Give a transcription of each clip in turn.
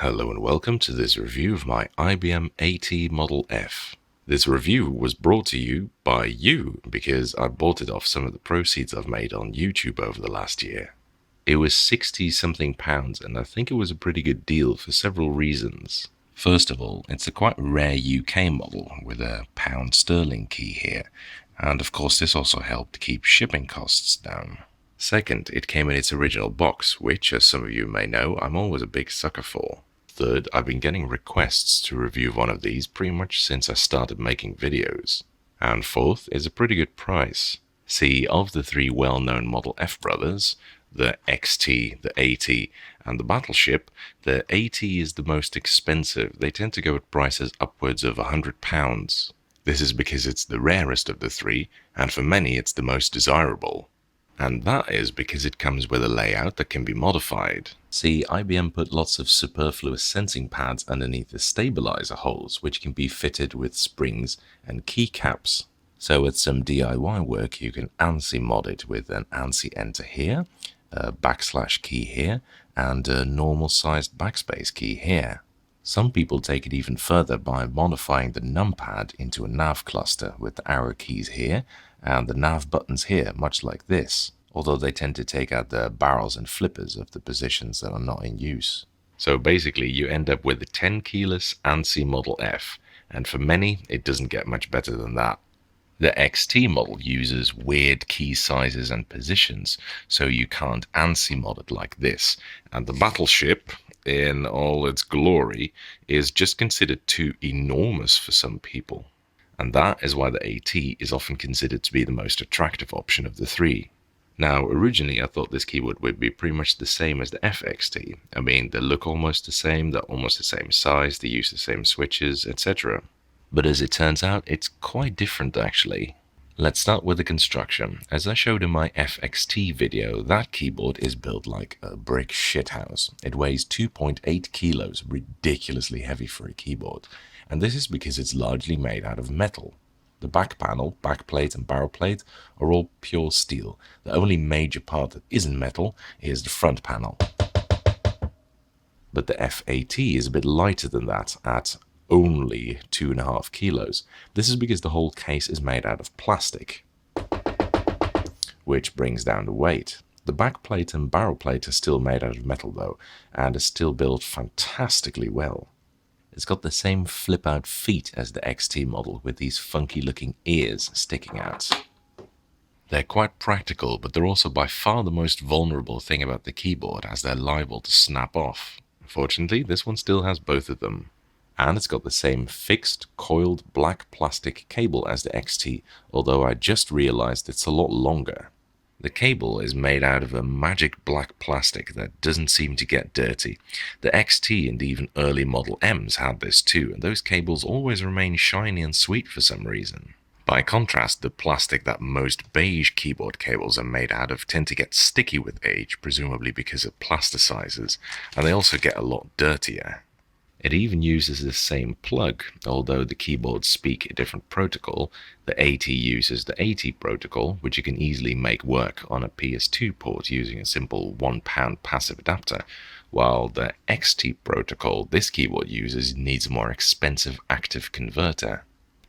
Hello and welcome to this review of my IBM AT Model F. This review was brought to you by you because I bought it off some of the proceeds I've made on YouTube over the last year. It was 60 something pounds and I think it was a pretty good deal for several reasons. First of all, it's a quite rare UK model with a pound sterling key here, and of course this also helped keep shipping costs down. Second, it came in its original box, which, as some of you may know, I'm always a big sucker for. Third, I've been getting requests to review one of these pretty much since I started making videos. And fourth is a pretty good price. See, of the three well-known Model F brothers, the XT, the AT, and the Battleship, the AT is the most expensive. They tend to go at prices upwards of £100. This is because it's the rarest of the three, and for many it's the most desirable. And that is because it comes with a layout that can be modified. See, IBM put lots of superfluous sensing pads underneath the stabilizer holes, which can be fitted with springs and keycaps. So with some DIY work, you can ANSI mod it with an ANSI enter here, a backslash key here, and a normal sized backspace key here. Some people take it even further by modifying the numpad into a nav cluster with the arrow keys here and the nav buttons here, much like this, although they tend to take out the barrels and flippers of the positions that are not in use. So basically you end up with a 10 keyless ANSI Model F, and for many it doesn't get much better than that. The XT model uses weird key sizes and positions, so you can't ANSI mod it like this, and the Battleship, in all its glory, is just considered too enormous for some people. And that is why the AT is often considered to be the most attractive option of the three. Now, originally I thought this keyboard would be pretty much the same as the FXT. I mean, they look almost the same, they're almost the same size, they use the same switches, etc. But as it turns out, it's quite different actually. Let's start with the construction. As I showed in my FXT video, that keyboard is built like a brick shithouse. It weighs 2.8 kilos, ridiculously heavy for a keyboard. And this is because it's largely made out of metal. The back panel, backplate and barrel plate are all pure steel. The only major part that isn't metal is the front panel. But the FAT is a bit lighter than that at only 2.5 kilos. This is because the whole case is made out of plastic, which brings down the weight. The backplate and barrel plate are still made out of metal though, and are still built fantastically well. It's got the same flip-out feet as the XT model, with these funky-looking ears sticking out. They're quite practical, but they're also by far the most vulnerable thing about the keyboard, as they're liable to snap off. Fortunately, this one still has both of them. And it's got the same fixed, coiled black plastic cable as the XT, although I just realized it's a lot longer. The cable is made out of a magic black plastic that doesn't seem to get dirty. The XT and even early Model Ms had this too, and those cables always remain shiny and sweet for some reason. By contrast, the plastic that most beige keyboard cables are made out of tend to get sticky with age, presumably because of plasticizers, and they also get a lot dirtier. It even uses the same plug, although the keyboards speak a different protocol. The AT uses the AT protocol, which you can easily make work on a PS2 port using a simple £1 passive adapter, while the XT protocol this keyboard uses needs a more expensive active converter.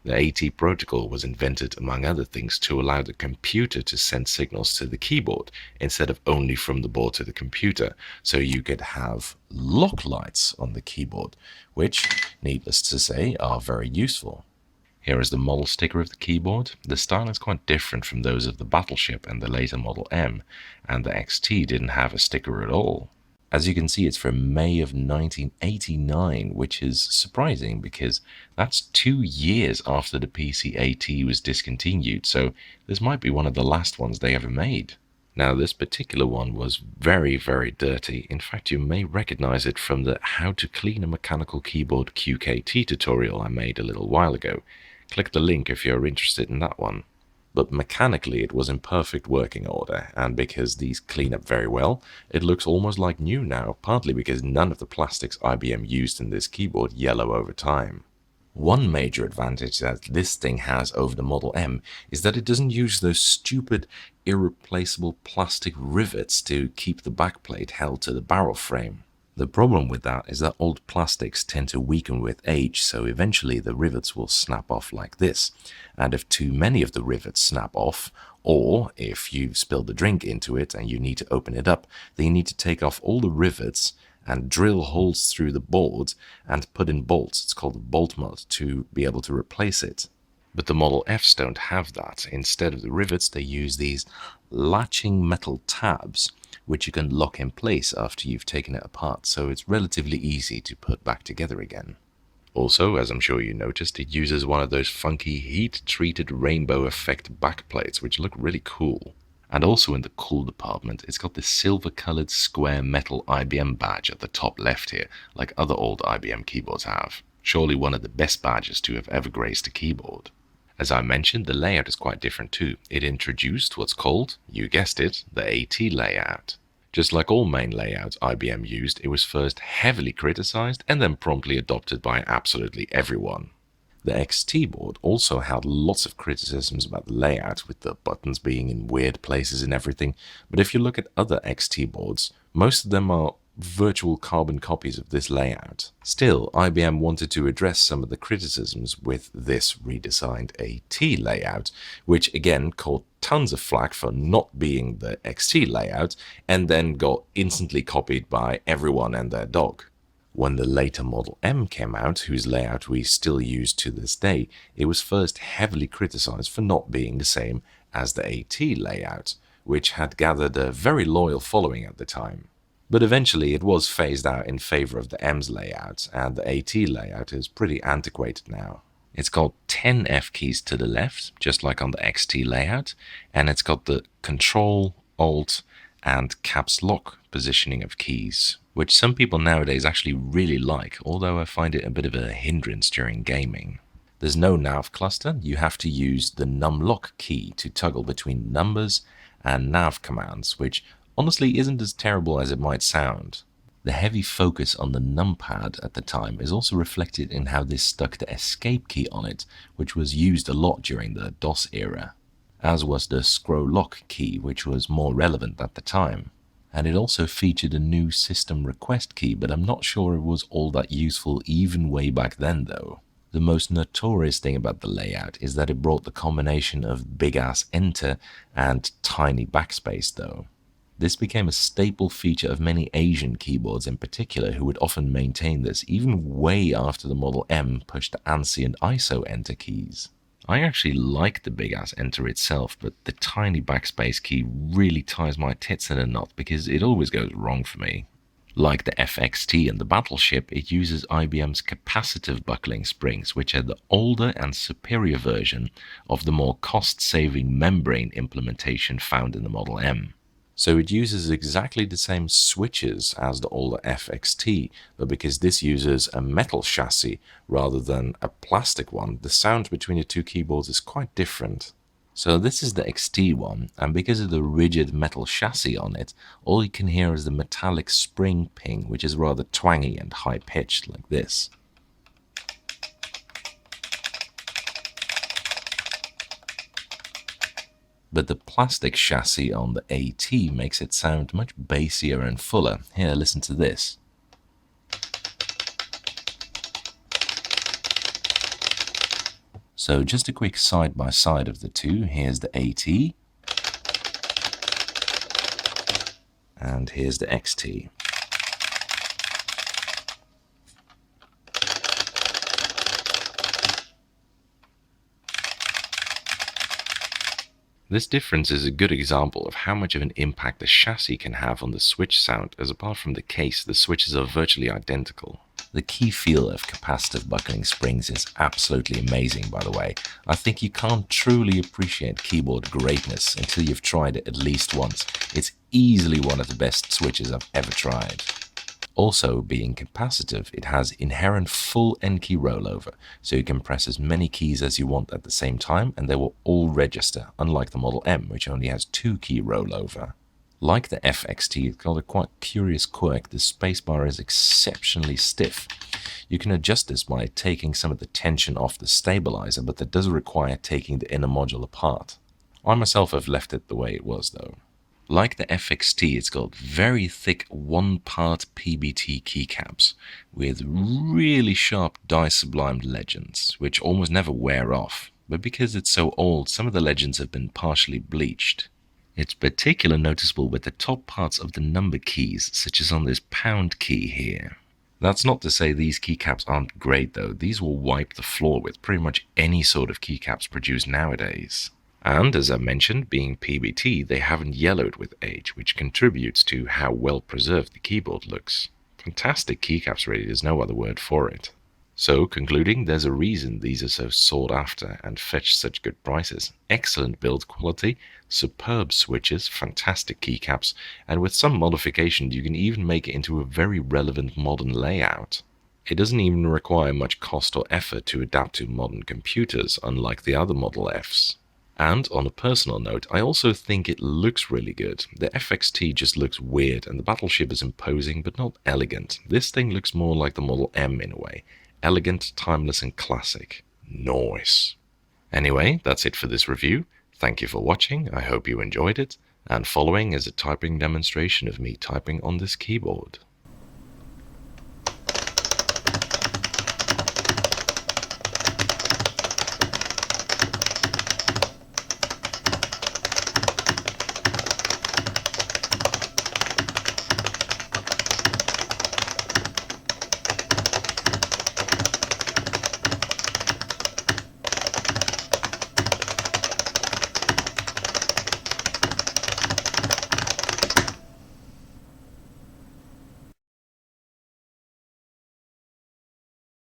The AT protocol was invented, among other things, to allow the computer to send signals to the keyboard instead of only from the board to the computer, so you could have lock lights on the keyboard, which, needless to say, are very useful. Here is the model sticker of the keyboard. The style is quite different from those of the Battleship and the later Model M, and the XT didn't have a sticker at all. As you can see, it's from May of 1989, which is surprising because that's 2 years after the PC AT was discontinued, so this might be one of the last ones they ever made. Now, this particular one was very, very dirty. In fact, you may recognize it from the How to Clean a Mechanical Keyboard QKT tutorial I made a little while ago. Click the link if you're interested in that one. But mechanically it was in perfect working order, and because these clean up very well, it looks almost like new now, partly because none of the plastics IBM used in this keyboard yellow over time. One major advantage that this thing has over the Model M is that it doesn't use those stupid, irreplaceable plastic rivets to keep the backplate held to the barrel frame. The problem with that is that old plastics tend to weaken with age, so eventually the rivets will snap off like this. And if too many of the rivets snap off, or if you've spilled a drink into it and you need to open it up, then you need to take off all the rivets and drill holes through the board and put in bolts. It's called a bolt mod to be able to replace it. But the Model Fs don't have that. Instead of the rivets, they use these latching metal tabs, which you can lock in place after you've taken it apart, so it's relatively easy to put back together again. Also, as I'm sure you noticed, it uses one of those funky heat-treated rainbow effect backplates, which look really cool. And also in the cool department, it's got this silver-colored square metal IBM badge at the top left here, like other old IBM keyboards have. Surely one of the best badges to have ever graced a keyboard. As I mentioned, the layout is quite different too. It introduced what's called, you guessed it, the AT layout. Just like all main layouts IBM used, it was first heavily criticized and then promptly adopted by absolutely everyone. The XT board also had lots of criticisms about the layout, with the buttons being in weird places and everything, but if you look at other XT boards, most of them are virtual carbon copies of this layout. Still, IBM wanted to address some of the criticisms with this redesigned AT layout, which again caught tons of flack for not being the XT layout, and then got instantly copied by everyone and their dog. When the later Model M came out, whose layout we still use to this day, it was first heavily criticized for not being the same as the AT layout, which had gathered a very loyal following at the time. But eventually it was phased out in favor of the M's layout, and the AT layout is pretty antiquated now. It's got 10 F keys to the left, just like on the XT layout, and it's got the Control, Alt, and Caps Lock positioning of keys, which some people nowadays actually really like, although I find it a bit of a hindrance during gaming. There's no nav cluster. You have to use the numlock key to toggle between numbers and nav commands, which honestly isn't as terrible as it might sound. The heavy focus on the numpad at the time is also reflected in how this stuck the escape key on it, which was used a lot during the DOS era, as was the scroll lock key, which was more relevant at the time. And it also featured a new system request key, but I'm not sure it was all that useful even way back then though. The most notorious thing about the layout is that it brought the combination of big-ass enter and tiny backspace though. This became a staple feature of many Asian keyboards in particular, who would often maintain this even way after the Model M pushed the ANSI and ISO enter keys. I actually like the big-ass enter itself, but the tiny backspace key really ties my tits in a knot because it always goes wrong for me. Like the FXT and the Battleship, it uses IBM's capacitive buckling springs, which are the older and superior version of the more cost-saving membrane implementation found in the Model M. So it uses exactly the same switches as the older FXT, but because this uses a metal chassis rather than a plastic one, the sound between the two keyboards is quite different. So this is the XT one, and because of the rigid metal chassis on it, all you can hear is the metallic spring ping, which is rather twangy and high-pitched like this. But the plastic chassis on the AT makes it sound much bassier and fuller. Here, listen to this. So just a quick side-by-side of the two. Here's the AT, and here's the XT. This difference is a good example of how much of an impact the chassis can have on the switch sound, as apart from the case, the switches are virtually identical. The key feel of capacitive buckling springs is absolutely amazing, by the way. I think you can't truly appreciate keyboard greatness until you've tried it at least once. It's easily one of the best switches I've ever tried. Also, being capacitive, it has inherent full N key rollover, so you can press as many keys as you want at the same time and they will all register, unlike the Model M, which only has 2 key rollover. Like the FXT, it's got a quite curious quirk. The spacebar is exceptionally stiff. You can adjust this by taking some of the tension off the stabilizer, but that does require taking the inner module apart. I myself have left it the way it was though. Like the FXT, it's got very thick one-part PBT keycaps with really sharp dye-sublimed legends, which almost never wear off. But because it's so old, some of the legends have been partially bleached. It's particularly noticeable with the top parts of the number keys, such as on this pound key here. That's not to say these keycaps aren't great though. These will wipe the floor with pretty much any sort of keycaps produced nowadays. And as I mentioned, being PBT, they haven't yellowed with age, which contributes to how well preserved the keyboard looks. Fantastic keycaps really, there's no other word for it. So, concluding, there's a reason these are so sought after and fetch such good prices. Excellent build quality, superb switches, fantastic keycaps, and with some modifications you can even make it into a very relevant modern layout. It doesn't even require much cost or effort to adapt to modern computers, unlike the other Model Fs. And on a personal note, I also think it looks really good. The FXT just looks weird and the battleship is imposing but not elegant. This thing looks more like the Model M in a way. Elegant, timeless and classic. Nice. Anyway, that's it for this review. Thank you for watching, I hope you enjoyed it. And following is a typing demonstration of me typing on this keyboard.